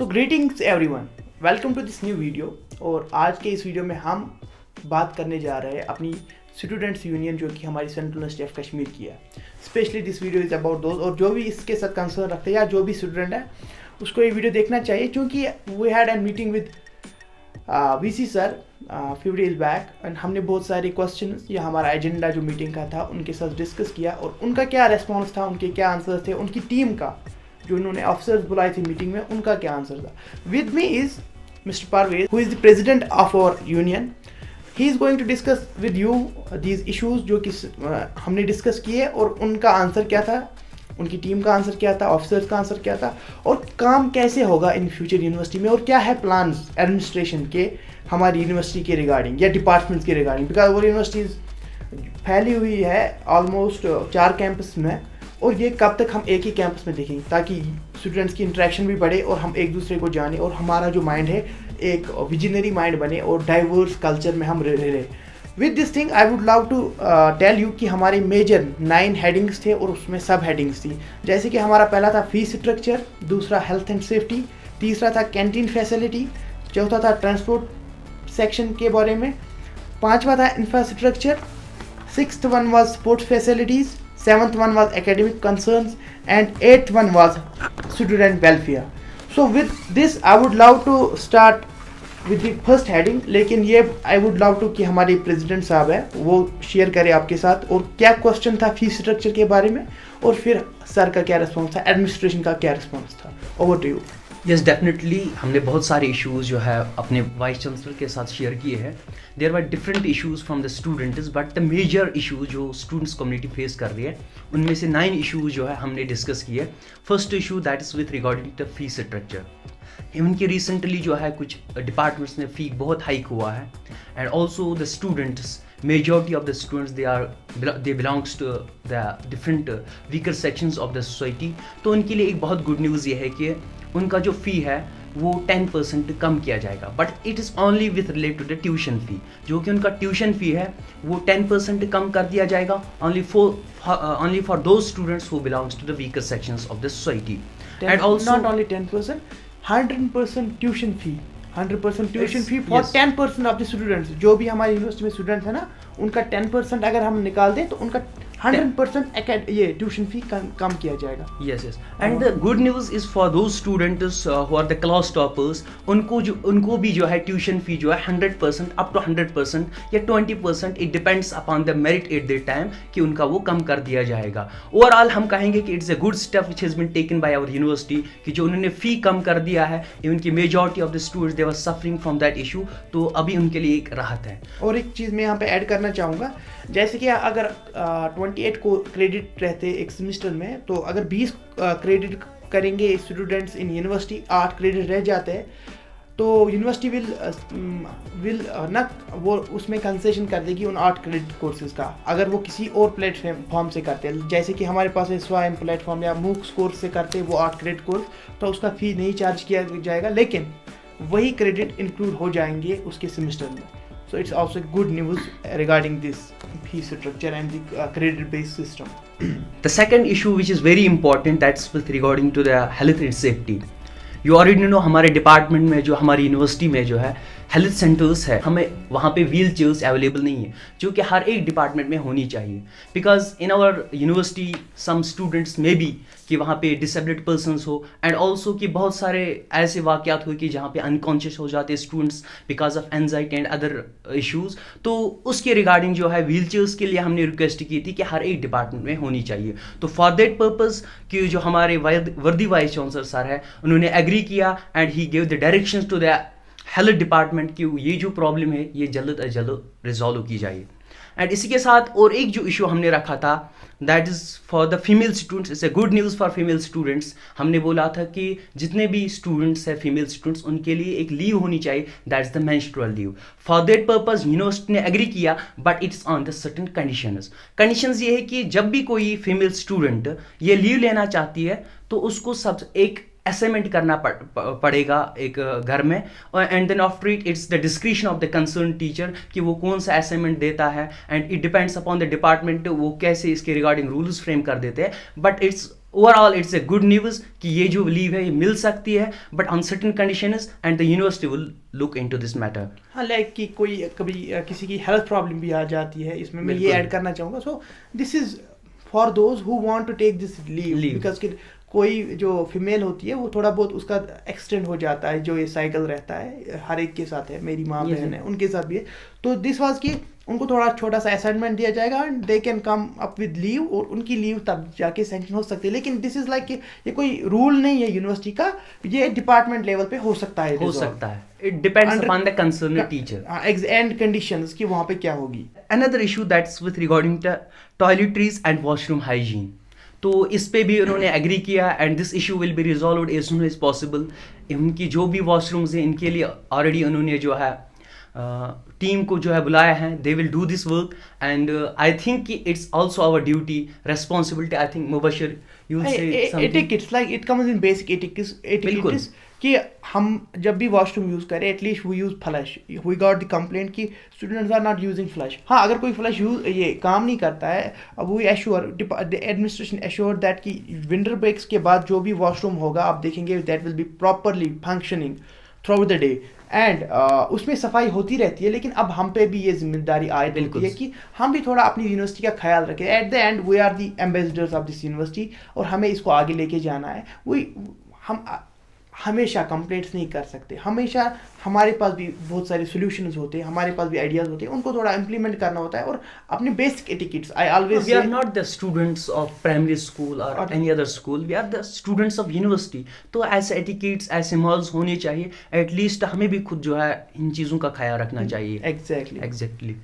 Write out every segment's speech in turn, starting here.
तो greetings everyone, welcome to this new video. और आज के इस वीडियो में हम बात करने जा रहे हैं अपनी स्टूडेंट्स यूनियन जो कि हमारी सेंट्रल यूनिवर्सिटी ऑफ कश्मीर की है। Specially this video is about दोस्त, और जो भी इसके साथ कंसर्न रखते हैं या जो भी स्टूडेंट है उसको ये वीडियो देखना चाहिए, क्योंकि we had an meeting with VC sir few days back and हमने बहुत सारे क्वेश्चन या हमारा एजेंडा जो मीटिंग का था उनके साथ डिस्कस किया और उनका क्या रिस्पॉन्स था, उनके क्या आंसर थे, उनकी टीम का जो उन्होंने ऑफिसर्स बुलाए थे मीटिंग में उनका क्या आंसर था। With me is mister Parvez who is the president of our union. He is going to discuss with you these issues जो कि हमने डिस्कस किए और उनका आंसर क्या था, उनकी टीम का आंसर क्या था, ऑफिसर्स का आंसर क्या था और काम कैसे होगा इन फ्यूचर यूनिवर्सिटी में और क्या है प्लान्स एडमिनिस्ट्रेशन के हमारी यूनिवर्सिटी के रिगार्डिंग या डिपार्टमेंट्स के रिगार्डिंग। बिकॉज वो यूनिवर्सिटीज़ फैली हुई है ऑलमोस्ट 4 कैंपस में और ये कब तक हम एक ही कैंपस में देखेंगे ताकि स्टूडेंट्स की इंटरेक्शन भी बढ़े और हम एक दूसरे को जाने और हमारा जो माइंड है एक विजनरी माइंड बने और डाइवर्स कल्चर में हम रहे। With this thing I would love to tell you कि हमारे मेजर 9 हेडिंग्स थे और उसमें सब हेडिंग्स थी। जैसे कि हमारा पहला था फी स्ट्रक्चर, दूसरा हेल्थ एंड सेफ्टी, तीसरा था कैंटीन फैसिलिटी, चौथा था ट्रांसपोर्ट सेक्शन के बारे में, 5वां था infrastructure, 6th one was sports facilities, 7th one was academic concerns and 8th one was student welfare. So with this I would love to start with the first heading, लेकिन ये I would love to कि हमारे president साहब है वो share करें आपके साथ और क्या क्वेश्चन था फीस स्ट्रक्चर के बारे में और फिर सर का क्या रिस्पॉन्स था, एडमिनिस्ट्रेशन का क्या रिस्पॉन्स था। Over to you. Yes definitely हमने बहुत सारे इश्यूज़ जो है अपने वाइस चांसलर के साथ शेयर किए हैं। There were different issues from the students but the major issues जो स्टूडेंट्स कम्युनिटी फेस कर रही है उनमें से 9 इश्यूज़ जो है हमने डिस्कस किए। First issue that is with regarding the fee structure. Even कि रिसेंटली जो है कुछ डिपार्टमेंट्स में फ़ी बहुत हाइक हुआ है and also the students majority of the students they belongs to the different weaker sections of the society। तो उनके लिए एक बहुत गुड न्यूज़ ये है कि उनका जो फ़ी है वो 10% कम किया जाएगा, but it is only with relate to the tuition fee. जो कि उनका ट्यूशन फ़ी है वो 10% कम कर दिया जाएगा only for those students who belongs to the weaker sections of the society। And also not only 10%, 100% tuition fee, 100% tuition fee for 10% of the students. जो भी हमारी यूनिवर्सिटी में स्टूडेंट है ना उनका 10% अगर हम निकाल दें तो उनका 100% ये ट्यूशन फी कम किया जाएगा। Yes and the good news is for those students who are the class toppers, उनको भी जो है ट्यूशन फी जो है 100% अप टू 100% या 20%, it depends upon the merit at the time कि उनका वो कम कर दिया जाएगा। ओवरऑल हम कहेंगे कि it's a good step which has been taken by our university कि जो उन्होंने फ़ी कम कर दिया है। इवन की majority of the students they were suffering from that issue, तो अभी उनके लिए एक राहत है। और एक चीज़ मैं यहाँ पे ऐड करना चाहूँगा, जैसे कि अगर 28 को क्रेडिट रहते एक सेमिस्टर में, तो अगर 20 क्रेडिट करेंगे स्टूडेंट्स इन यूनिवर्सिटी, 8 क्रेडिट रह जाते हैं तो यूनिवर्सिटी विल ना वो उसमें कंसेशन कर देगी उन 8 क्रेडिट कोर्सेज का। अगर वो किसी और प्लेटफॉर्म से करते हैं, जैसे कि हमारे पास स्वायम प्लेटफॉर्म या मूक्स कोर्स से करते हैं वो 8 क्रेडिट कोर्स, तो उसका फ़ी नहीं चार्ज किया जाएगा, लेकिन वही क्रेडिट इंक्लूड हो जाएंगे उसके सेमिस्टर में। So it's also good news regarding this fee structure and the credit-based system. The second issue which is very important, that's with regarding to the health and safety. You already know हमारे department में जो हमारी university में जो है health centres है, हमें वहाँ पे व्हील चेयर्स अवेलेबल नहीं है जो कि हर एक डिपार्टमेंट में होनी चाहिए। Because in our university some students में भी कि वहाँ पे डिसेबल्ड पर्सनस हो एंड ऑल्सो कि बहुत सारे ऐसे वाक़यात हो कि जहाँ पे अनकॉन्शियस हो जाते students because of anxiety and other issues. तो उसके रिगार्डिंग जो है व्हील चेयर्स के लिए हमने रिक्वेस्ट की थी कि हर एक डिपार्टमेंट में होनी चाहिए। तो फॉर दैट पर्पज़ कि जो हमारे वर्दी वाइस चांसलर सर है उन्होंने एग्री किया and he gave the directions to the health department की ये जो प्रॉब्लम है ये जल्द अज जल्द रिजॉल्व की जाए। एंड इसी के साथ और एक जो इशू हमने रखा था that is for the female students. It's a good news for female students. हमने बोला था कि जितने भी स्टूडेंट्स हैं फीमेल स्टूडेंट्स उनके लिए एक लीव होनी चाहिए, that is the menstrual leave. For that purpose university ने एग्री किया but it's on the certain conditions ये है कि जब भी कोई फीमेल स्टूडेंट ये लीव लेना चाहती है तो उसको सब एक असाइनमेंट करना पड़ेगा एक घर में, and then after it's the description of the concern teacher कि वो कौन सा असाइनमेंट देता है and it depends upon the department वो कैसे इसके रिगार्डिंग रूल्स फ्रेम कर देते हैं। But it's overall it's a good news कि ये जो लीव है ये मिल सकती है, but on certain conditions and the university will look into this matter. हाँ, लाइक कि कोई कभी किसी की हेल्थ प्रॉब्लम भी आ जाती है इसमें, मैं ये ऐड करना चाहूँगा। So this is for those who want to take this leave, because कोई जो फीमेल होती है वो थोड़ा बहुत उसका एक्सटेंड हो जाता है, जो ये साइकिल रहता है हर एक के साथ है, मेरी माँ बहन है उनके साथ भी है। तो दिस वाज कि उनको थोड़ा छोटा सा असाइनमेंट दिया जाएगा and they can come up with leave, और उनकी लीव तब जाके सैंक्शन हो सकती है। लेकिन दिस इज लाइक कि ये कोई रूल नहीं है यूनिवर्सिटी का, ये डिपार्टमेंट लेवल पे हो सकता है, it depends upon the concerned teacher and conditions कि वहाँ पे क्या होगी। Another issue that's with regarding the toiletries and washroom hygiene, तो इस पे भी उन्होंने एग्री किया and this issue will be resolved as soon as possible. इनकी जो भी वॉशरूम्स हैं इनके लिए ऑलरेडी उन्होंने जो है टीम को जो है बुलाया है, they will do this work and I think कि it's also our duty responsibility. I think Mubashir you will say something. Etiquettes like it comes in basic etiquettes कि हम जब भी वॉशरूम यूज़ करें at least we use flush. We got the complaint कि students are not using flush. हाँ, अगर कोई flush ये काम नहीं करता है, अब we assure the administration assure that कि विंटर ब्रेक्स के बाद जो भी वॉशरूम होगा आप देखेंगे that will be properly functioning throughout the day and उसमें सफाई होती रहती है। लेकिन अब हम पे भी ये जिम्मेदारी आयद होती है कि हम भी थोड़ा अपनी यूनिवर्सिटी का ख्याल रखें। At the end we are the ambassadors of this university और हमें इसको आगे लेके जाना है। हम हमेशा कंप्लेंट्स नहीं कर सकते, हमेशा हमारे पास भी बहुत सारे सॉल्यूशंस होते हैं, हमारे पास भी आइडियाज होते हैं, उनको थोड़ा इम्प्लीमेंट करना होता है। और अपने basic etiquettes I always we are not the students of primary school और any other school, we are the students of university. तो ऐसे एटिकेट्स ऐसे मॉल्स होने चाहिए, एटलीस्ट हमें भी खुद जो है इन चीज़ों का ख्याल रखना चाहिए। एग्जैक्टली।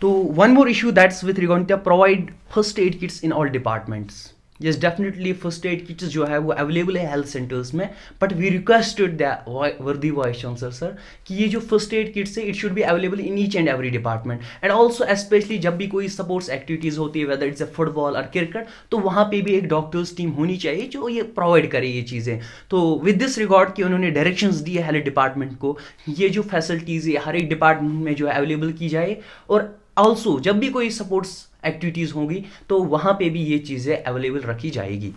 तो one more issue that's with regarding to provide first aid kits in all departments. Yes, definitely first aid kits जो है वो अवेलेबल है हेल्थ सेंटर्स में, but we requested the worthy vice chancellor sir कि ये जो first aid kits है it should be available in each and every department and also specially जब भी कोई स्पोर्ट्स एक्टिविटीज़ होती है वेदर इट्स अ फुटबॉल और क्रिकेट, तो वहाँ पे भी एक डॉक्टर्स टीम होनी चाहिए जो ये प्रोवाइड करे ये चीज़ें। तो विद दिस रिगार्ड कि उन्होंने डायरेक्शंस दिए हेल्थ डिपार्टमेंट को, ये जो फैसिलिटीज़ है हर एक डिपार्टमेंट में जो है अवेलेबल की जाए, और ऑल्सो जब भी कोई स्पोर्ट्स एक्टिविटीज़ होंगी तो वहाँ पे भी ये चीज़ें अवेलेबल रखी जाएगी।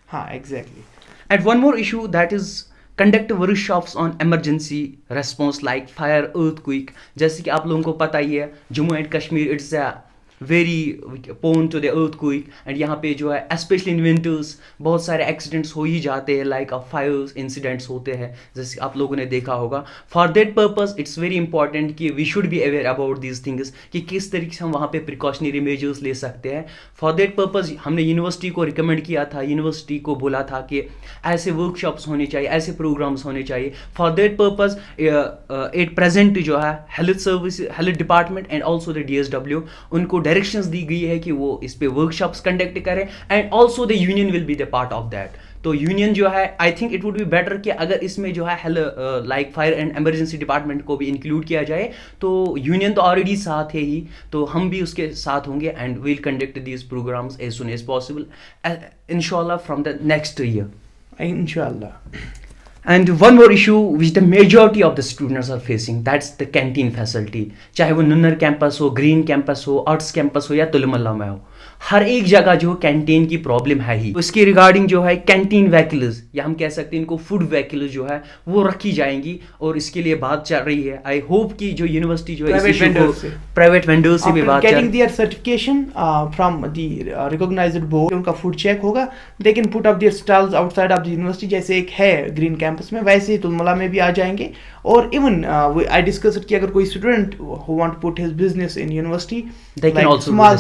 हाँ, exactly. And one more issue that is conduct workshops on emergency response like fire, earthquake. जैसे कि आप लोगों को पता ही है Jammu and Kashmir it's a very prone to the earthquake and यहाँ पे जो है स्पेशली इन विंटर्स बहुत सारे एक्सीडेंट्स हो ही जाते हैं, लाइक फायर इंसिडेंट्स होते हैं जैसे आप लोगों ने देखा होगा। For that purpose it's very important कि we should be aware about these things कि किस तरीके से हम वहाँ पे प्रिकॉशनरी मेजर्स ले सकते हैं। फॉर दैट पर्पस हमने यूनिवर्सिटी को रिकमेंड किया था, यूनिवर्सिटी को बोला था कि ऐसे वर्कशॉप्स होने चाहिए, ऐसे प्रोग्राम्स होने चाहिए। For that purpose at present जो है health service, health department and also the DSW उनको डायरेक्शंस दी गई है कि वो इस पे वर्कशॉप्स कंडक्ट करें and also the union will be the part of that. तो यूनियन जो है I think it would be better कि अगर इसमें जो है like fire and emergency department को भी इंक्लूड किया जाए। तो यूनियन तो ऑलरेडी साथ है ही, तो हम भी उसके साथ होंगे and will conduct these programmes as soon as possible इंशाल्लाह फ्रॉम द नेक्स्ट ईयर इंशाल्लाह। And one more issue which the majority of the students are facing, that's the canteen facility. चाहे वो नुन्नर कैंपस हो, ग्रीन कैंपस हो, arts campus हो या तुलमल्ला में हो, हर एक जगह जो कैंटीन की प्रॉब्लम है ही। उसकी रिगार्डिंग जो है कैंटीन व्हीकल्स या हम कह सकते हैं इनको फूड व्हीकल्स जो है वो रखी जाएंगी और इसके लिए बात चल रही है। आई होप कि जो यूनिवर्सिटी जो है प्राइवेट वेंडर से भी बात getting their certification from the recognised board, उनका फूड चेक होगा, they can put up their stalls outside of the university, जैसे एक है ग्रीन कैंपस में वैसे ही तुलमला में भी आ जाएंगे। और इवन आई डिस्कस कि अगर कोई student who want to put his business in university, they can also small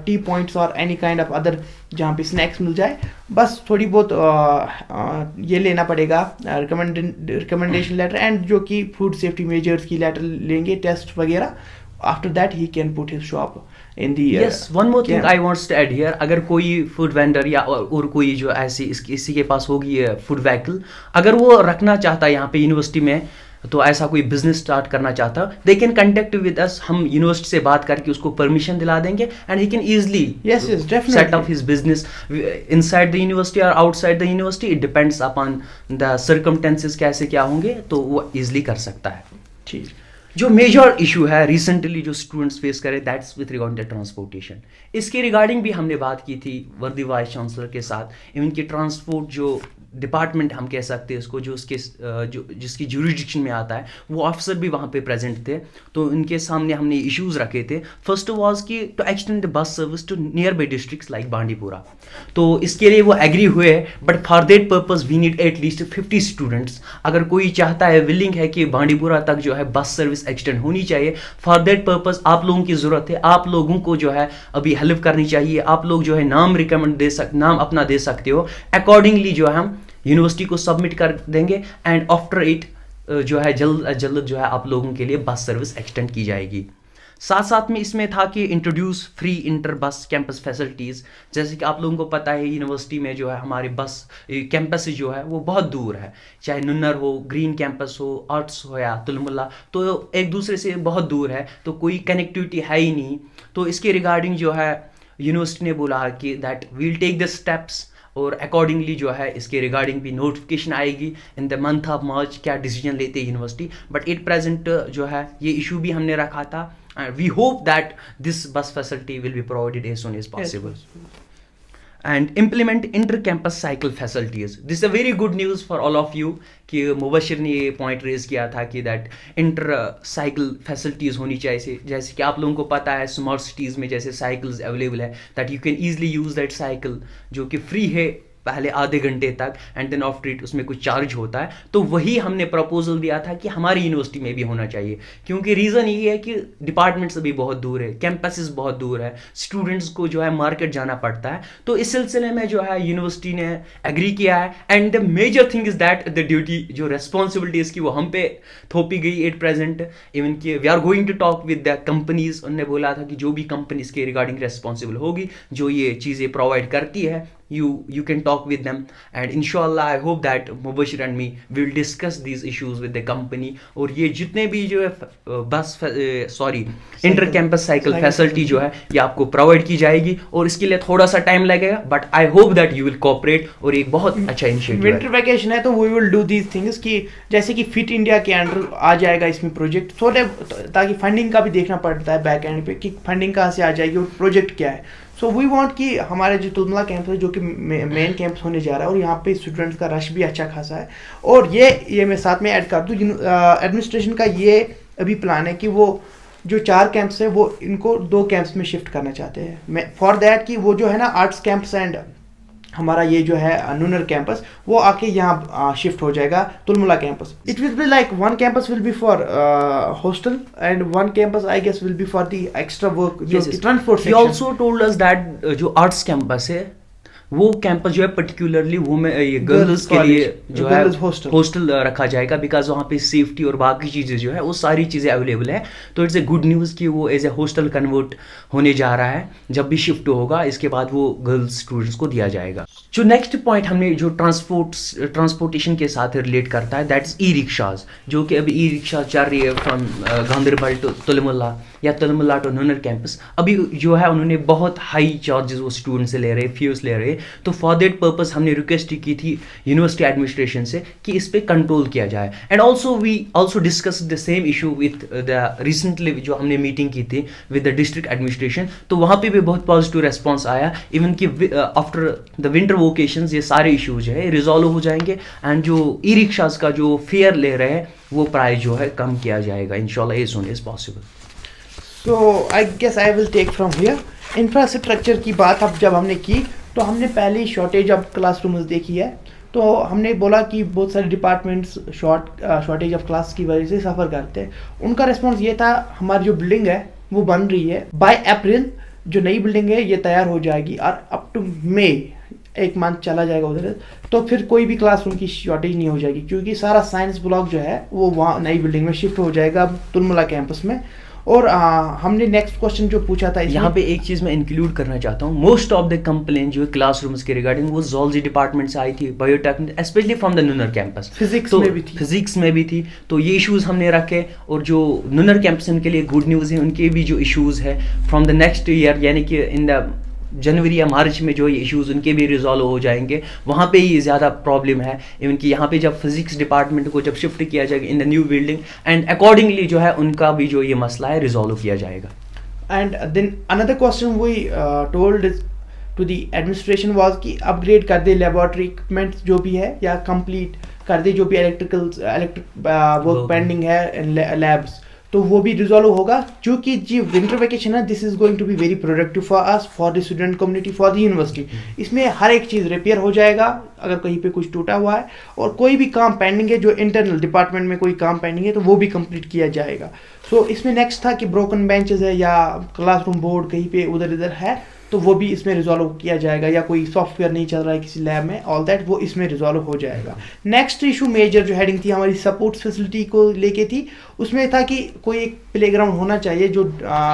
tea points और एनी काइंड ऑफ अदर जहाँ पे स्नैक्स मिल जाए, बस थोड़ी बहुत ये लेना पड़ेगा रिकमेंडेशन लेटर एंड जो कि फूड सेफ्टी मेजर्स की लेटर लेंगे, टेस्ट वगैरह। After that he can put his shop in the. Yes, one more thing I wants to add here, अगर कोई फूड वेंडर या और कोई जो ऐसी इसी के पास होगी फूड व्हीकल, अगर वो रखना चाहता है यहाँ पे यूनिवर्सिटी में, तो ऐसा कोई बिजनेस स्टार्ट करना चाहता, they can contact with us, हम यूनिवर्सिटी से बात करके उसको परमिशन दिला देंगे and he can easily set up his business inside the university और outside the university. It depends upon the circumstances कैसे क्या होंगे, तो वो इजीली कर सकता है। ठीक। जो मेजर इशू है रिसेंटली जो स्टूडेंट्स फेस करे that's with regarding the transportation. इसके रिगार्डिंग भी हमने बात की थी वर्दी वाइस चांसलर के साथ। इवन की ट्रांसपोर्ट जो डिपार्टमेंट हम कह सकते हैं उसको, जो उसके जो जिसकी ज्यूरिडिक्शन में आता है, वो ऑफिसर भी वहाँ पे प्रेजेंट थे। तो इनके सामने हमने इश्यूज़ रखे थे। फर्स्ट वाज कि to extend the bus service to nearby districts like Bandipora. तो इसके लिए वो एग्री हुए, but for that purpose we need at least 50 students. अगर कोई चाहता है, विलिंग है कि बांडीपुरा तक जो है बस सर्विस एक्सटेंड होनी चाहिए, फॉर दैट पर्पज़ आप लोगों की ज़रूरत है। आप लोगों को जो है अभी हेल्प करनी चाहिए। आप लोग जो है नाम नाम अपना दे सकते हो। अकॉर्डिंगली जो है हम यूनिवर्सिटी को सबमिट कर देंगे एंड आफ्टर इट जो है जल्द जो है आप लोगों के लिए बस सर्विस एक्सटेंड की जाएगी। साथ साथ में इसमें था कि इंट्रोड्यूस फ्री इंटर बस कैंपस फैसिलिटीज़। जैसे कि आप लोगों को पता है यूनिवर्सिटी में जो है हमारे बस कैंपस जो है वो बहुत दूर है, चाहे नुन्नर हो, ग्रीन कैंपस हो, आर्ट्स हो या तुलमुल्ला, तो एक दूसरे से बहुत दूर है, तो कोई कनेक्टिविटी है ही नहीं। तो इसके रिगार्डिंग जो है यूनिवर्सिटी ने बोला कि that we'll take the steps, और अकॉर्डिंगली जो है इसके रिगार्डिंग भी नोटिफिकेशन आएगी in the month of March, क्या डिसीजन लेते हैं यूनिवर्सिटी। बट एट प्रेजेंट जो है ये इशू भी हमने रखा था। We hope that this bus facility will be provided as soon as possible and implement inter-campus cycle facilities. This is a very good news for all of you कि मुबशिर ने ये पॉइंट रेज किया था कि दैट इंटर साइकिल फैसिलिटीज़ होनी चाहिए। जैसे कि आप लोगों को पता है स्मार्ट सिटीज़ में जैसे साइकिल्स अवेलेबल है, that you can easily use that cycle, जो कि फ्री है पहले आधे घंटे तक, एंड देन आफ्टर इट उसमें कुछ चार्ज होता है। तो वही हमने प्रपोजल दिया था कि हमारी यूनिवर्सिटी में भी होना चाहिए, क्योंकि रीज़न ये है कि डिपार्टमेंट्स अभी बहुत दूर है, कैंपसेस बहुत दूर है, स्टूडेंट्स को जो है मार्केट जाना पड़ता है। तो इस सिलसिले में जो है यूनिवर्सिटी ने एग्री किया है। And the major thing is that the duty, जो रेस्पॉन्सिबिलिटी इसकी वो हम पे थोपी गई एट प्रेजेंट। इवन कि we are going to talk with the companies. उन्होंने बोला था कि जो भी कंपनीज के रिगार्डिंग रेस्पॉन्सिबल होगी, जो ये चीज़ें प्रोवाइड करती है, you can talk with them, and inshallah I hope that Mubashir and me will discuss these issues with the company। और ये जितने भी जो है बस इंटर कैंपस साइकिल फैसिलिटी जो है ये आपको प्रोवाइड की जाएगी, और इसके लिए थोड़ा सा टाइम लगेगा, but I hope that you will cooperate. और एक बहुत अच्छा इनिशिएटिव है। विंटर वैकेशन है तो we will do these things कि जैसे कि फिट इंडिया के अंडर आ जाएगा इसमें प्रोजेक्ट, ताकि फंडिंग का भी देखना पड़ता है बैक एंड पे कि फंडिंग कहाँ से आ जाएगी और प्रोजेक्ट क्या है। सो वी वांट कि हमारे जो तुलमुला कैंपस है, जो कि मेन कैंपस होने जा रहा है, और यहाँ पे स्टूडेंट्स का रश भी अच्छा खासा है। और ये मैं साथ में ऐड कर दूँ, एडमिनिस्ट्रेशन का ये अभी प्लान है कि वो जो 4 कैंप्स है वो इनको 2 कैंप्स में शिफ्ट करना चाहते हैं। फॉर दैट कि वो जो है ना आर्ट्स कैंप्स एंड हमारा ये जो है नुनर कैंपस, वो आके यहाँ शिफ्ट हो जाएगा Tulmulla campus. It will be like 1 campus will be for hostel and 1 campus I guess will be for the extra work, जो transport section. He also told us that जो आर्ट्स कैंपस है वो campus जो है particularly वो में ये girls के लिए जो है हॉस्टल रखा जाएगा, बिकॉज वहाँ पे सेफ्टी और बाकी चीज़ें जो है वो सारी चीज़ें अवेलेबल है। तो इट्स ए गुड न्यूज़ कि वो एज ए हॉस्टल कन्वर्ट होने जा रहा है। जब भी शिफ्ट होगा इसके बाद वो गर्ल्स स्टूडेंट्स को दिया जाएगा। जो नेक्स्ट पॉइंट हमने जो ट्रांसपोर्टेशन के साथ रिलेट करता है, दैट्स ई रिक्शाज, जो कि अभी ई रिक्शा चल रही है फ्रॉम गांधरबल टू तुलमुल्ला या तुलमुल्ला टू नुनर कैंपस। अभी जो है उन्होंने बहुत हाई चार्जेस वो स्टूडेंट से ले रहे, फीस ले रहे। तो फॉर दैट पर्पस हमने रिक्वेस्ट की थी यूनिवर्सिटी एडमिनिस्ट्रेशन से कि इस पर कंट्रोल किया जाए। And also we also discuss the same issue with the recently जो हमने मीटिंग की थी विद द डिस्ट्रिक्ट एडमिनिस्ट्रेशन। तो वहाँ पे भी बहुत पॉजिटिव रेस्पॉन्स आया। इवन कि आफ्टर द विंटर वोकेशंस ये सारे इशूज है रिजॉल्व हो जाएंगे, एंड जो ई रिक्शाज का जो फेयर ले रहे हैं वो प्राइस जो है कम किया जाएगा इंशाल्लाह as soon as possible. So I guess I will take from here. Infrastructure की बात अब जब हमने की तो हमने पहले ही शॉर्टेज ऑफ क्लासरूम्स देखी है। तो हमने बोला कि बहुत सारे डिपार्टमेंट्स शॉर्टेज ऑफ क्लास की वजह से सफ़र करते हैं। उनका रिस्पॉन्स ये था, हमारी जो बिल्डिंग है वो बन रही है, बाय अप्रैल जो नई बिल्डिंग है ये तैयार हो जाएगी, और अप टू मई 1 मंथ चला जाएगा उधर, तो फिर कोई भी क्लासरूम की शॉर्टेज नहीं हो जाएगी, क्योंकि सारा साइंस ब्लॉक जो है वो वहाँ नई बिल्डिंग में शिफ्ट हो जाएगा तुलमुला कैंपस में। और हमने नेक्स्ट क्वेश्चन जो पूछा था, यहाँ पे एक चीज़ मैं इंक्लूड करना चाहता हूँ। मोस्ट ऑफ द कंप्लेन जो है क्लासरूम्स के रिगार्डिंग वो ज़ूलॉजी डिपार्टमेंट से आई थी, biotechnology, specially from the Nunar campus. Physics में भी थी। तो ये इश्यूज़ हमने रखे। और जो नुनर कैंपस के लिए गुड न्यूज़ है, उनके भी जो इश्यूज़ है फ्रॉम द नेक्स्ट ईयर, यानी कि इन द जनवरी या मार्च में जो ये इश्यूज़ उनके भी रिजॉल्व हो जाएंगे। वहाँ पे ही ज़्यादा प्रॉब्लम है। इवन कि यहाँ पे जब फिजिक्स डिपार्टमेंट को जब शिफ्ट किया जाएगा in the new building, and accordingly जो है उनका भी जो ये मसला है रिजॉल्व किया जाएगा। And then another question we told to the administration was कि अपग्रेड कर दे लेबोरेटरी इक्विपमेंट्स जो भी है, या कंप्लीट कर दे जो भी इलेक्ट्रिक वर्क पेंडिंग है लैब्स, तो वो भी रिजॉल्व होगा। क्योंकि जी विंटर वेकेशन है, this is going to be very productive for us, for the student community, for the university. इसमें हर एक चीज़ रिपेयर हो जाएगा अगर कहीं पे कुछ टूटा हुआ है, और कोई भी काम पेंडिंग है जो इंटरनल डिपार्टमेंट में कोई काम पेंडिंग है तो वो भी कंप्लीट किया जाएगा। सो इसमें नेक्स्ट था कि ब्रोकन बेंचेस है या क्लासरूम बोर्ड कहीं पे उधर इधर है, तो वो भी इसमें रिजॉल्व किया जाएगा, या कोई सॉफ्टवेयर नहीं चल रहा है किसी लैब में, ऑल दैट वो इसमें रिजॉल्व हो जाएगा। नेक्स्ट इशू मेजर जो हेडिंग थी हमारी सपोर्ट्स फैसिलिटी को लेके थी, उसमें था कि कोई एक प्लेग्राउंड होना चाहिए जो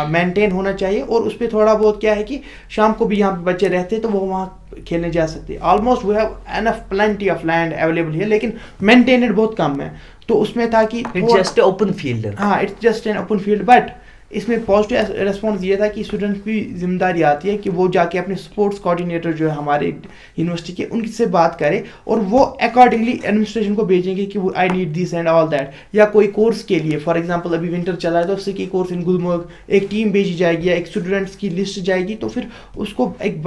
मेंटेन होना चाहिए, और उस पर थोड़ा बहुत क्या है कि शाम को भी यहाँ पे बच्चे रहते हैं तो वो वहाँ खेलने जा सकते हैं। Almost we have enough plenty of land available है, लेकिन मेंटेनेड बहुत कम है। तो उसमें था कि इट्स जस्ट ओपन फील्ड, हाँ it's just an open field, but इसमें पॉजिटिव रेस्पॉन्स ये था कि स्टूडेंट्स की जिम्मेदारी आती है कि वो जाके अपने स्पोर्ट्स कोऑर्डिनेटर जो है हमारे यूनिवर्सिटी के, उनसे बात करें और वो अकॉर्डिंगली एडमिनिस्ट्रेशन को भेजेंगे कि वो I need this and all that. या कोई कोर्स के लिए, फॉर एग्जांपल अभी विंटर चला है तो सिकी कोर्स इन गुलमर्ग, एक टीम भेजी जाएगी या एक स्टूडेंट्स की लिस्ट जाएगी, तो फिर उसको एक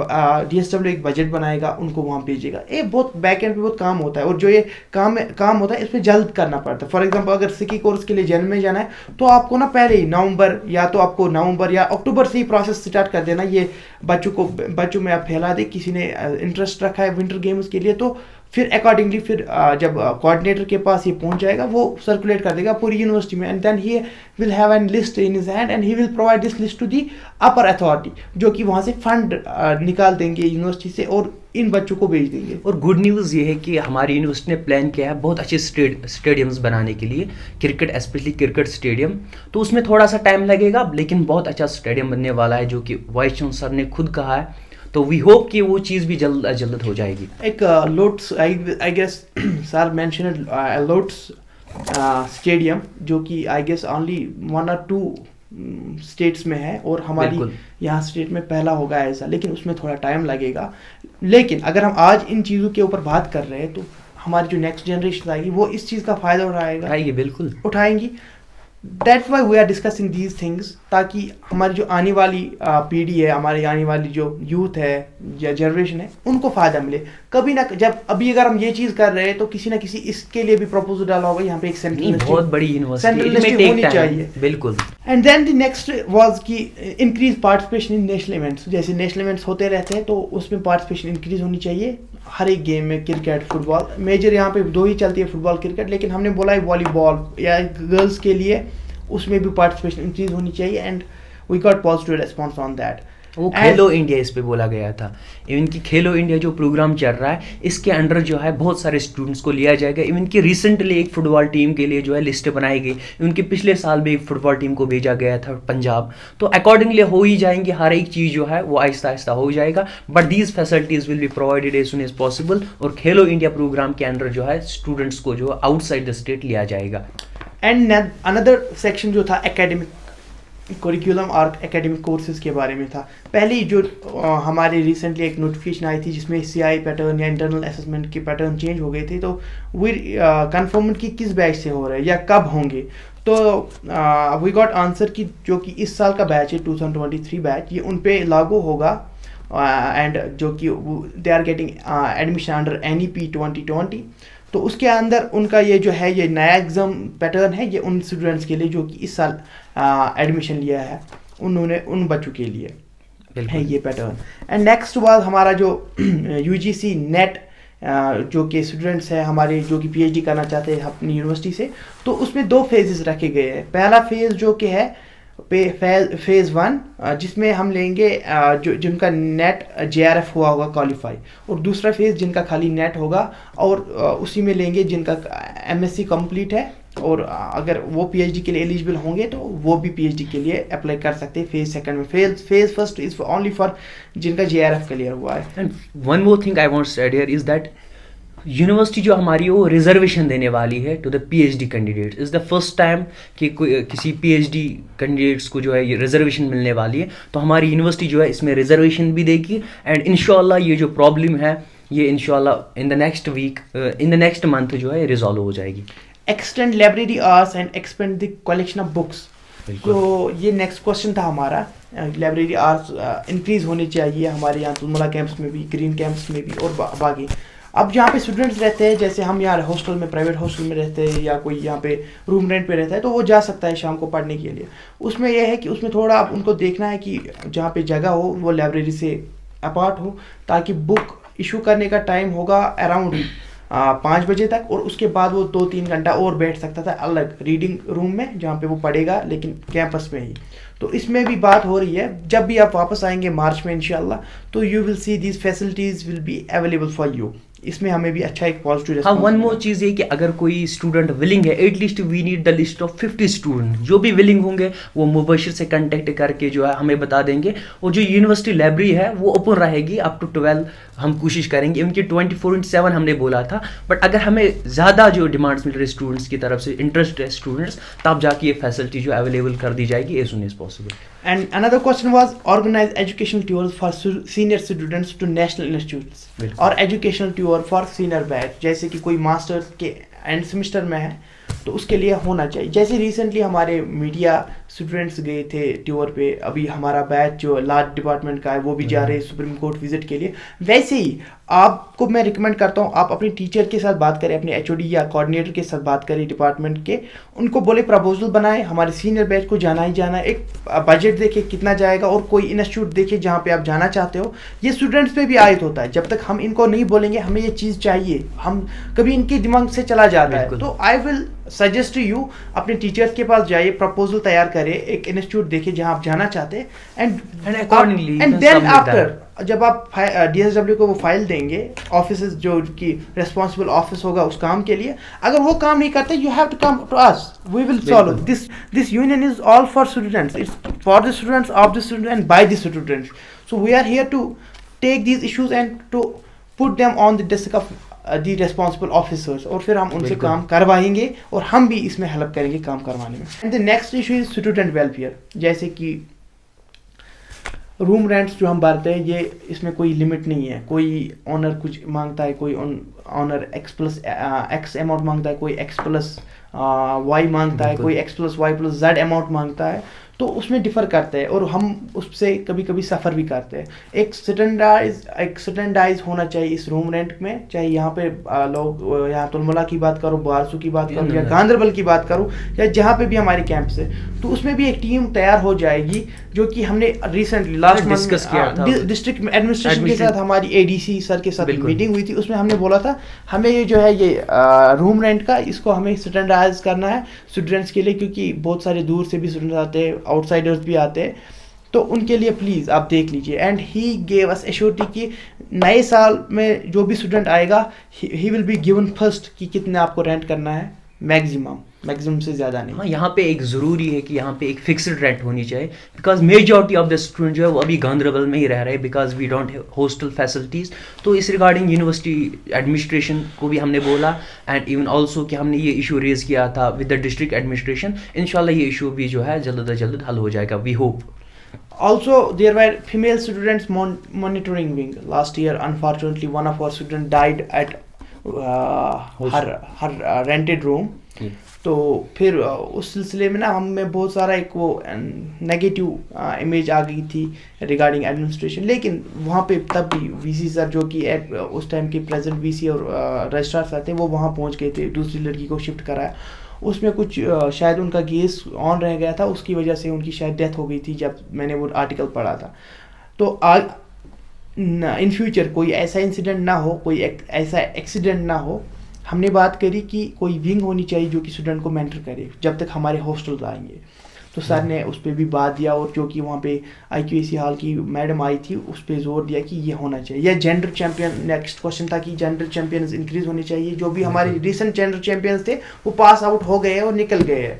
DSW एक बजट बनाएगा, उनको वहाँ भेजेगा। ये बहुत बैक एंड पे बहुत काम होता है, और जो ये काम होता है इसमें जल्द करना पड़ता है। फॉर एग्जाम्पल अगर सिकी कोर्स के लिए जनवरी में जाना है तो आपको ना पहले ही नवंबर या तो आपको नवंबर या अक्टूबर से ही प्रोसेस स्टार्ट कर देना। ये बच्चों में आप फैला दे, किसी ने इंटरेस्ट रखा है विंटर गेम्स के लिए तो फिर अकॉर्डिंगली फिर जब कोऑर्डिनेटर के पास ये पहुंच जाएगा वो सर्कुलेट कर देगा पूरी यूनिवर्सिटी में, and then he will have an list in his hand and he will provide this list to the upper authority, जो कि वहाँ से फंड निकाल देंगे यूनिवर्सिटी से और इन बच्चों को भेज देंगे। और गुड न्यूज़ ये है कि हमारी यूनिवर्सिटी ने प्लान किया है बहुत अच्छे स्टेडियम्स बनाने के लिए, क्रिकेट स्पेशली क्रिकेट स्टेडियम। तो उसमें थोड़ा सा टाइम लगेगा, लेकिन बहुत अच्छा स्टेडियम बनने वाला है, जो कि वाइस चांसलर ने खुद कहा है। तो वी होप कि वो चीज़ भी जल्द हो जाएगी। एक lots I guess sir mentioned lots stadium, जो कि I guess only 1 or 2 states में है, और हमारी यहाँ स्टेट में पहला होगा ऐसा, लेकिन उसमें थोड़ा टाइम लगेगा। लेकिन अगर हम आज इन चीज़ों के ऊपर बात कर रहे हैं तो हमारी जो नेक्स्ट जनरेशन आएगी वो इस चीज़ का फ़ायदा उठाएगी, बिल्कुल उठाएंगी। That's why we are discussing these things, ताकि हमारी जो आने वाली पीढ़ी है, हमारी आने वाली जो यूथ है या जनरेशन है, उनको फ़ायदा मिले। कभी ना जब अभी अगर हम ये चीज़ कर रहे हैं तो किसी ना किसी इसके लिए भी प्रपोजल डाला होगा, यहाँ पे एक सेंट्रल बहुत बड़ी यूनिवर्सिटी होनी चाहिए, बिल्कुल। And then the next was कि increase participation in national events. जैसे नेशनल इवेंट्स होते रहते हैं तो उसमें पार्टिसिपेशन इंक्रीज होनी चाहिए हर एक गेम में, क्रिकेट फुटबॉल मेजर यहाँ पे 2 ही चलती है, फुटबॉल क्रिकेट, लेकिन हमने बोला है वॉलीबॉल या गर्ल्स के लिए उसमें भी पार्टिसिपेशन इंक्रीज होनी चाहिए, and we got positive response on that. वो खेलो इंडिया इस पे बोला गया था। इवन कि खेलो इंडिया जो प्रोग्राम चल रहा है इसके अंडर जो है बहुत सारे स्टूडेंट्स को लिया जाएगा। इवन कि रिसेंटली एक फुटबॉल टीम के लिए जो है लिस्ट बनाई गई, उनके पिछले साल भी एक फुटबॉल टीम को भेजा गया था पंजाब। तो अकॉर्डिंगली हो ही जाएंगे, हर एक चीज़ जो है वो आहिस्ता आहिस्ता हो जाएगा, but these facilities will be provided as soon as possible. और खेलो इंडिया प्रोग्राम के अंडर जो है स्टूडेंट्स को जो आउटसाइड द स्टेट लिया जाएगा। एंड अनदर सेक्शन जो था एकेडमिक करिकुलम और एकेडमिक कोर्सेज के बारे में था। पहले जो हमारे रिसेंटली एक नोटिफिकेशन आई थी जिसमें CI पैटर्न या इंटरनल असेसमेंट के पैटर्न चेंज हो गए थे, तो वी कन्फर्म कि किस बैच से हो रहे हैं या कब होंगे। तो वी गॉट आंसर कि जो कि इस साल का बैच है 2023 बैच, ये उन पे लागू होगा, एंड जो कि they are getting admission under NEP 2020। तो उसके अंदर उनका ये जो है ये नया एग्ज़ाम पैटर्न है, ये उन स्टूडेंट्स के लिए जो कि इस साल एडमिशन लिया है, उन्होंने उन बच्चों के लिए है ये पैटर्न। एंड नेक्स्ट वाज हमारा जो UGC नेट जो कि स्टूडेंट्स हैं हमारे जो कि PhD करना चाहते हैं अपनी यूनिवर्सिटी से, तो उसमें 2 फेजेस रखे गए हैं। पहला फेज़ जो कि है फेज़ 1 जिसमें हम लेंगे जो जिनका नेट JRF हुआ होगा क्वालिफाई, और दूसरा फेज़ जिनका खाली नेट होगा, और उसी में लेंगे जिनका MSc कंप्लीट है, और अगर वो PhD के लिए एलिजिबल होंगे तो वो भी PhD के लिए अप्लाई कर सकते हैं फेज़ 2 में। Phase first is only for जिनका JRF क्लियर हुआ है। And one more thing I want to add here is that university जो हमारी वो रिजर्वेशन देने वाली है to the PhD candidates. Is the first time कि किसी पीएचडी कैंडिडेट्स को जो है ये रिजर्वेशन मिलने वाली है। तो हमारी यूनिवर्सिटी जो है इसमें रिजर्वेशन भी देगी, एंड इंशाल्लाह ये जो प्रॉब्लम है ये इंशाल्लाह इन द नेक्स्ट मंथ जो है रिजॉल्व हो जाएगी। Extend library hours and expand the collection of books. तो ये नेक्स्ट क्वेश्चन था हमारा। लाइब्रेरी आवर्स इंक्रीज होने चाहिए हमारे यहाँ तुलमुला कैंप्स में भी, ग्रीन कैंप्स में भी और बाकी। अब जहाँ पे स्टूडेंट्स रहते हैं, जैसे हम यहाँ हॉस्टल में, प्राइवेट हॉस्टल में रहते हैं, या कोई यहाँ पे रूम रेंट पे रहता है, तो वो जा सकता है शाम को पढ़ने के लिए। उसमें यह है कि उसमें थोड़ा आप उनको देखना है कि जहाँ पे जगह हो वो लाइब्रेरी से अपार्ट हो, ताकि बुक इशू करने का टाइम होगा अराउंड 5 बजे तक, और उसके बाद वो 2-3 घंटा और बैठ सकता था अलग रीडिंग रूम में जहाँ पे वो पढ़ेगा, लेकिन कैंपस में ही। तो इसमें भी बात हो रही है, जब भी आप वापस आएंगे मार्च में इंशाल्लाह, तो you will see these facilities will be available for you. इसमें हमें भी अच्छा एक पॉजिटिव हाँ, वन मोर चीज़ है कि अगर कोई स्टूडेंट विलिंग है, at least we need the list of 50 student. जो भी विलिंग होंगे वो मुबशिर से कांटेक्ट करके जो है हमें बता देंगे। और जो यूनिवर्सिटी लाइब्रेरी है वो ओपन रहेगी अप टू 12। हम कोशिश करेंगे, उनकी 24/7 हमने बोला था, बट अगर हमें ज़्यादा जो डिमांड्स मिल रही स्टूडेंट्स की तरफ से, इंटरेस्ट है स्टूडेंट्स, तब जाके ये फैसिलिटी जो अवेलेबल कर दी जाएगी as soon as possible. And another question was organize educational tours for senior students to national institutes और educational tour for senior batch, जैसे कि कोई मास्टर्स के एंड सेमेस्टर में है तो उसके लिए होना चाहिए। जैसे रिसेंटली हमारे मीडिया स्टूडेंट्स गए थे टूर पे, अभी हमारा बैच जो लॉ डिपार्टमेंट का है वो भी जा रहे हैं सुप्रीम कोर्ट विजिट के लिए। वैसे ही आपको मैं रिकमेंड करता हूँ, आप अपने टीचर के साथ बात करें, अपने एचओडी या कोऑर्डिनेटर के साथ बात करें डिपार्टमेंट के, उनको बोले प्रपोजल बनाए, हमारे सीनियर बैच को जाना ही जाना, एक बजट देखे कितना जाएगा, और कोई इंस्टीट्यूट देखे जहाँ पे आप जाना चाहते हो। ये स्टूडेंट्स पे भी आयत होता है, जब तक हम इनको नहीं बोलेंगे हमें ये चीज़ चाहिए, हम कभी इनके दिमाग से चला जाता है। तो I will suggest to you, अपने टीचर्स के पास जाइए, प्रपोजल तैयार करें, एक इंस्टीट्यूट देखे जहाँ आप जाना चाहते हैं, एंड देन आफ्टर जब आप DSW को वो फाइल देंगे, ऑफिस जो कि रिस्पॉन्सिबल ऑफिस होगा उस काम के लिए, अगर वो काम नहीं करते, you have to come to us, we will solve this union is all for students, it's for the students, of the students and by the students. So we are here to take these issues and to put them on the desk of the responsible officers, और फिर हम उनसे काम करवाएंगे और हम भी इसमें हेल्प करेंगे काम करवाने में। And the next issue is student welfare, जैसे कि रूम रेंट्स जो हम भरते हैं, ये इसमें कोई लिमिट नहीं है। कोई ऑनर कुछ मांगता है, कोई ऑनर X अमाउंट मांगता है, कोई X+Y मांगता है, कोई X+Y+Z अमाउंट मांगता है, तो उसमें डिफ़र करते हैं और हम उससे कभी कभी सफ़र भी करते हैं। एक स्टैंडर्डाइज होना चाहिए इस रूम रेंट में, चाहे यहाँ पे लोग, यहाँ तुलमुला की बात करो, बारसू की बात करो, या गांधरबल की बात करूँ, या जहाँ पे भी हमारे कैंप से, तो उसमें भी एक टीम तैयार हो जाएगी, जो कि हमने रिसेंटली लास्ट डिस्कस किया था डिस्ट्रिक्ट एडमिनिस्ट्रेशन के साथ, हमारी ADC सर के साथ मीटिंग हुई थी। उसमें हमने बोला था हमें ये जो है ये रूम रेंट का, इसको हमें स्टैंडर्डाइज करना है स्टूडेंट्स के लिए, क्योंकि बहुत सारे दूर से भी स्टूडेंट्स आते हैं, आउटसाइडर्स भी आते हैं, तो उनके लिए प्लीज़ आप देख लीजिए। And he gave us assurity कि नए साल में जो भी स्टूडेंट आएगा, he will be given first कि कितना आपको रेंट करना है, मैक्सिमम से ज़्यादा नहीं। हाँ, यहाँ पे एक ज़रूरी है कि यहाँ पे एक फिक्स्ड रेंट होनी चाहिए, because majority of the student जो है वो अभी गांधरबल में ही रह रहे हैं, because we don't have hostel facilities. तो इस रिगार्डिंग यूनिवर्सिटी एडमिनिस्ट्रेशन को भी हमने बोला, एंड इवन ऑल्सो कि हमने ये इशू रेज किया था विद द डिस्ट्रिक्ट एडमिनिस्ट्रेशन। इंशाल्लाह ये इशू भी जो है जल्द अज जल्द हल हो जाएगा, we hope. Also, there were female students monitoring wing. Last year, unfortunately, one of our students died at her rented room. तो फिर उस सिलसिले में ना हमें बहुत सारा एक वो नेगेटिव इमेज आ गई थी रिगार्डिंग एडमिनिस्ट्रेशन। लेकिन वहाँ पे तब भी VC सर, जो कि उस टाइम के प्रेजेंट VC और रजिस्ट्रार सर थे, वो वहाँ पहुँच गए थे, दूसरी लड़की को शिफ्ट कराया। उसमें कुछ शायद उनका गैस ऑन रह गया था, उसकी वजह से उनकी शायद डेथ हो गई थी, जब मैंने वो आर्टिकल पढ़ा था। तो इन फ्यूचर कोई ऐसा इंसिडेंट ना हो, कोई ऐसा एक्सीडेंट ना हो, हमने बात करी कि कोई विंग होनी चाहिए जो कि स्टूडेंट को मेंटर करे जब तक हमारे हॉस्टल्स आएंगे। तो सर ने उस पर भी बात दिया, और जो कि वहाँ पे IQAC हॉल की मैडम आई थी, उस पर जोर दिया कि ये होना चाहिए। या जेंडर चैंपियन, नेक्स्ट क्वेश्चन था कि जेंडर चैंपियंस इंक्रीज होने चाहिए। जो भी हमारे रिसेंट जेंडर चैंपियंस थे वो पास आउट हो गए और निकल गए हैं।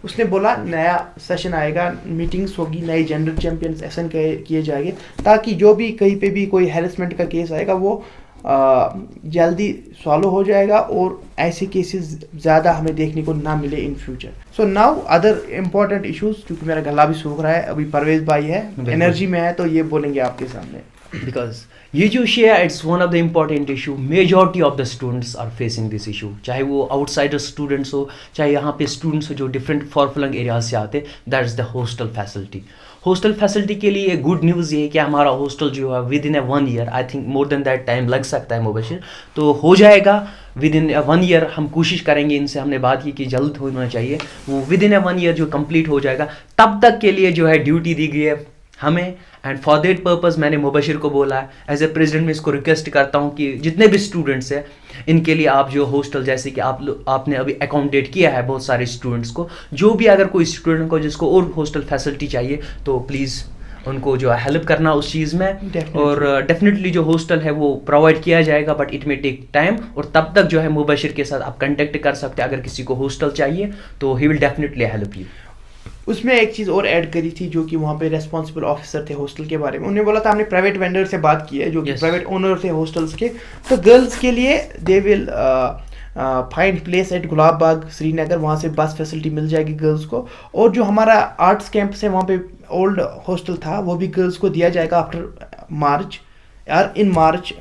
उसने बोला नया सेशन आएगा, मीटिंग्स होगी, नए जेंडर चैंपियंस सेशन किए जाएंगे, ताकि जो भी कहीं पे भी कोई हैरेसमेंट का केस आएगा वो जल्दी सॉल्व हो जाएगा और ऐसे केसेस ज़्यादा हमें देखने को ना मिले in future. So now other important issues, क्योंकि मेरा गला भी सूख रहा है, अभी परवेज भाई है एनर्जी में है तो ये बोलेंगे आपके सामने. बिकॉज ये जो इशू है it's one of the important issue. Majority of the students are facing this issue, चाहे वो आउटसाइडर स्टूडेंट्स हो, चाहे यहाँ पे स्टूडेंट्स हो जो डिफरेंट फॉरफ्लंग एरियाज से आते. That is the hostel facility. Hostel facility के लिए गुड न्यूज़ ये है कि हमारा हॉस्टल जो है with in A 1 year, I think more than that time लग सकता है मुबशिर, तो हो जाएगा विद इन ए 1 ईयर. हम कोशिश करेंगे, इनसे हमने बात की कि जल्द होना चाहिए, वो विद इन ए 1 ईयर जो कंप्लीट हो जाएगा. तब तक के लिए जो है ड्यूटी दी गई है हमें, एंड फॉर दैट पर्पज़ मैंने मुबशिर को बोला है एज ए प्रेसिडेंट में इसको रिक्वेस्ट करता हूँ कि जितने भी स्टूडेंट्स हैं इनके लिए आप जो हॉस्टल, जैसे कि आपने अभी अकोमोडेट किया है बहुत सारे स्टूडेंट्स को, जो भी अगर कोई स्टूडेंट को जिसको और हॉस्टल फैसिलिटी चाहिए तो प्लीज़ उनको जो है हेल्प करना उस चीज़ में. और डेफिनेटली जो हॉस्टल है वो प्रोवाइड किया जाएगा, but it may take time. और तब तक जो है मुबशिर के साथ आप कंटेक्ट कर सकते हैं. अगर किसी को हॉस्टल चाहिए तो he will definitely help you. उसमें एक चीज़ और ऐड करी थी जो कि वहाँ पे रेस्पॉन्सिबल ऑफिसर थे हॉस्टल के बारे में. उन्होंने बोला था हमने प्राइवेट वेंडर से बात की है जो कि प्राइवेट ओनर थे हॉस्टल्स के, तो गर्ल्स के लिए they will find place at Gulab Bagh Srinagar, वहाँ से बस फैसिलिटी मिल जाएगी गर्ल्स को. और जो हमारा आर्ट्स कैंपस है वहाँ पे ओल्ड हॉस्टल था वो भी गर्ल्स को दिया जाएगा आफ्टर मार्च, यार इन मार्च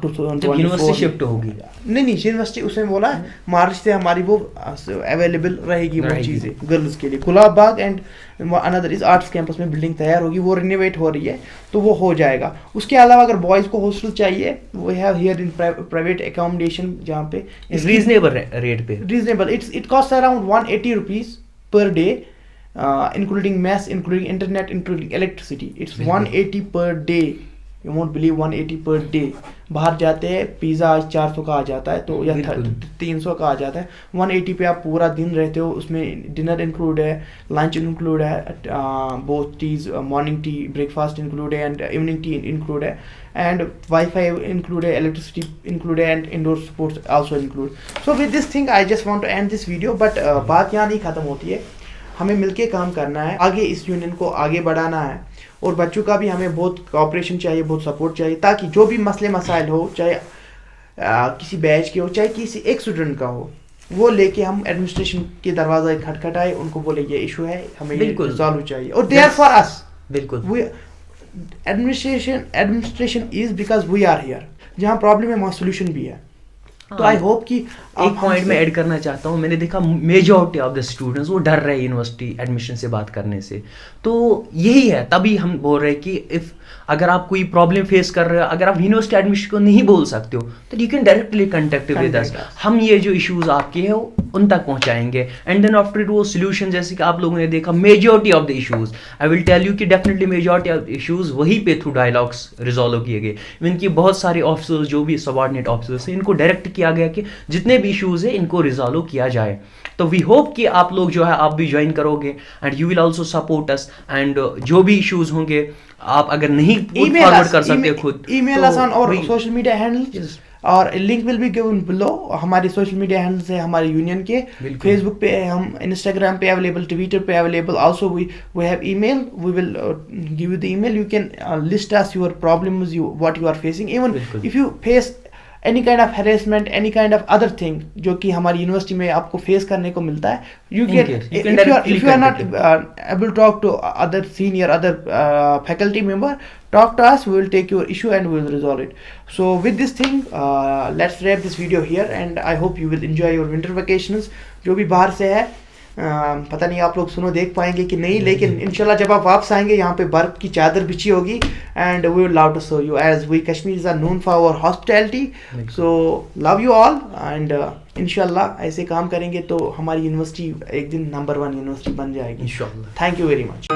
2024 यूनिवर्सिटी शिफ्ट होगी. नहीं यूनिवर्सिटी उसने बोला मार्च से हमारी वो अवेलेबल रहेगी वो चीज़ें गर्ल्स के लिए. Gulab Bagh and another is arts campus में बिल्डिंग तैयार होगी, वो रिनोवेट हो रही है तो वो हो जाएगा. उसके अलावा अगर बॉयज़ को हॉस्टल चाहिए वो have here in private accommodation जहाँ पे रीजनेबल रेट पे. Reasonable it cost around 180 rupees per day, including mess, including internet, including electricity. It's 180 per day. You won't believe 180 per day. बाहर जाते हैं पिज़्ज़ा 400 का आ जाता है तो या 300 का आ जाता है. 180 पे आप पूरा दिन रहते हो, उसमें डिनर इंक्लूड है, लंच इंक्लूड है, both teas morning tea breakfast include है एंड इवनिंग टी इंक्लूड है, एंड वाईफाई इंक्लूड है, इलेक्ट्रिसिटी इंक्लूड है and indoor sports also include. So with this thing I just want to end this video, but बात यहाँ नहीं ख़त्म होती है. हमें मिलके काम करना है, आगे इस यूनियन को आगे बढ़ाना है, और बच्चों का भी हमें बहुत कोऑपरेशन चाहिए, बहुत सपोर्ट चाहिए, ताकि जो भी मसले मसाइल हो, चाहे किसी बैच के हो, चाहे किसी एक स्टूडेंट का हो, वो लेके हम एडमिनिस्ट्रेशन के दरवाजा खटखटाए, उनको बोले ये इशू है, हमें रिजॉल्व चाहिए. और दे आर फॉर अस. बिल्कुल administration is because we are here. जहाँ प्रॉब्लम है वहाँ सोल्यूशन भी है. तो आई होप कि एक पॉइंट में ऐड करना चाहता हूँ. मैंने देखा मेजॉरिटी ऑफ द स्टूडेंट्स वो डर रहे यूनिवर्सिटी एडमिशन से बात करने से. तो यही है, तभी हम बोल रहे हैं कि इफ़ अगर आप कोई प्रॉब्लम फेस कर रहे हो, अगर आप यूनिवर्सिटी एडमिशन को नहीं बोल सकते हो तो you can directly contact with us. हम ये जो इश्यूज आपके हैं उन तक पहुंचाएंगे, एंड देन आफ्टर इट वो सोल्यूशन, जैसे कि आप लोगों ने देखा majority of the issues, I will tell you कि डेफिनेटली मेजॉरिटी ऑफ इश्यूज वहीं पे थ्रू डायलॉग्स रिजॉल्व किए गए. इनकी बहुत सारे ऑफिसर्स जो भी सबऑर्डिनेट ऑफिसर्स हैं इनको डायरेक्ट किया गया कि जितने भी इश्यूज हैं इनको रिजॉल्व किया जाए. तो वी होप कि आप लोग जो है आप भी ज्वाइन करोगे and you will also support us. And जो भी इश्यूज होंगे आप अगर नहीं फॉरवर्ड कर सकते खुद, ईमेल आसान और सोशल मीडिया हैंडल्स और link will be given below. हमारे सोशल मीडिया हैंडल्स है हमारे यूनियन के, फेसबुक पे हम, इंस्टाग्राम पे अवेलेबल, ट्विटर पे available. Also we have email, we will give you the email. You can list us your problems, what you are facing. Even if you face any kind of harassment, any kind of other thing जो कि हमारी university में आपको face करने को मिलता है, you can, if you are not able talk to other senior, other faculty member, talk to us, we will take your issue and we will resolve it. So with this thing, let's wrap this video here, and I hope you will enjoy your winter vacations. जो भी बाहर से है, पता नहीं आप लोग सुनो देख पाएंगे कि नहीं, लेकिन इंशाल्लाह जब आप वापस आएंगे यहाँ पे बर्फ की चादर बिछी होगी, and we will love to show you, as we Kashmiris are known for our hospitality. So love you all, and इंशाल्लाह ऐसे काम करेंगे तो हमारी यूनिवर्सिटी एक दिन नंबर 1 यूनिवर्सिटी बन जाएगी इंशाल्लाह. Thank you very much.